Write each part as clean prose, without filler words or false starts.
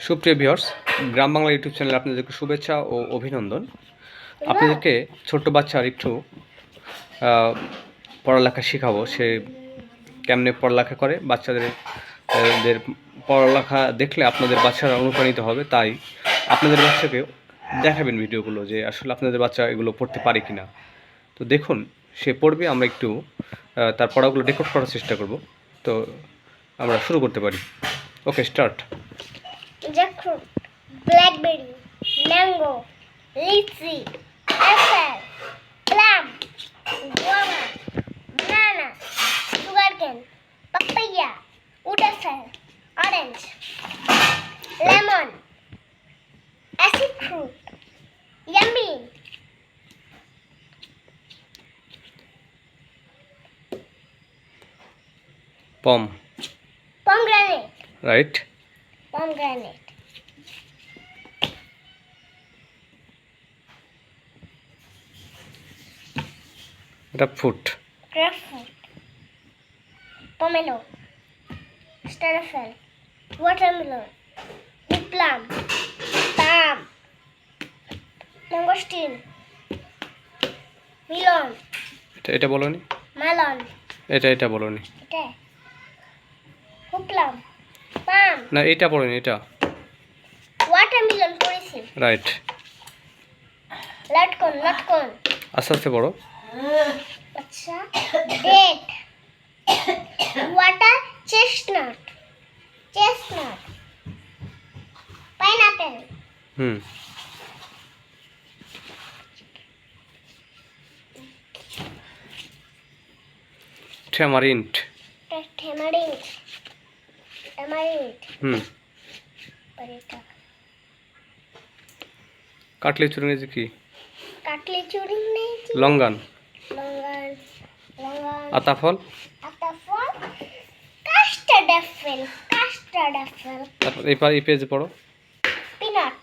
সুপ্রিয় ভিউয়ার্স, গ্রাম বাংলা ইউটিউব চ্যানেলে আপনাদেরকে শুভেচ্ছা ও অভিনন্দন। আপনাদেরকে ছোট্ট বাচ্চার একটু পড়ালেখা শেখাবো। সে কেমনে পড়ালেখা করে, বাচ্চাদের পড়ালেখা দেখলে আপনাদের বাচ্চারা অনুপ্রাণিত হবে। তাই আপনাদের বাচ্চাকে দেখাবেন ভিডিওগুলো যে আসলে আপনাদের বাচ্চা এগুলো পড়তে পারে কি না। তো দেখুন, সে পড়বে, আমরা একটু তার পড়াগুলো রেকর্ড করার চেষ্টা করব। তো আমরা শুরু করতে পারি। ওকে, start. Jackfruit, blackberry, mango, lychee, apple, plum, guava, banana, sugarcane, papaya, woodapple, orange, lemon, acid fruit, yummy, pomegranate, right. pomegranate, এটা foot. grapefruit, pomelo, stenophel, watermelon, big plum, palm, mangosteen, melon, এটা বলোনি, melon, এটা বলোনি। এটা hooplam, palm, না, এটা বলোনি, এটা watermelon করেছি, right. লটকন, আস্তে আস্তে বড়। আচ্ছা, date, water chestnut, pineapple, হুম ট্যামারিন্ড। tamarind, হুম পারেটা কাটলি চুরুঙি যে কি? কাটলি চুরি নেই, লঙ্গান। লঙ্গান, আতাফল। আতাফল, কাস্টার্ড অ্যাপেল, তারপর এই পেজে পড়ো। পিনাট,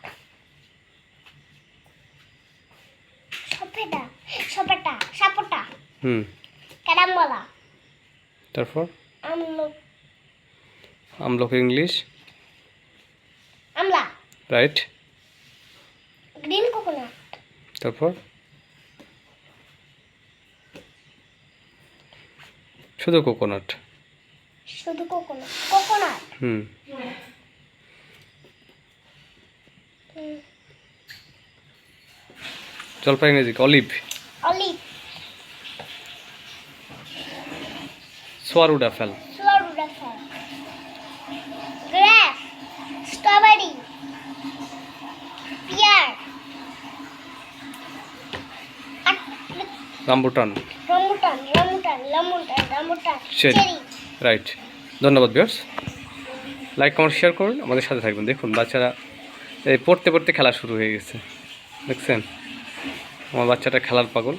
সাপোটা, হুম ক্যারাম্বলা, তারপর আমলক, আমলকি ইংলিশ। আমলা, রাইট। গ্রিন কোকোনাট, তারপর শুধু কোকোনাট। কোকোনাট, হুম জলপাই ইংরেজি অলিভ। অলিভ, সোয়ারুড অ্যাপেল। ফ্লোরুডাফেল, grape, strawberry, pear, rambutan. Rambutan, cherry. Cherry. Right. ধন্যবাদ ভিউয়ার্স। লাইক কমেন্ট শেয়ার করুন, আমাদের সাথে থাকবেন। দেখুন বাচ্চারা এই পড়তে পড়তে খেলা শুরু হয়ে গেছে, দেখছেন? আমার বাচ্চাটা খেলার পাগল।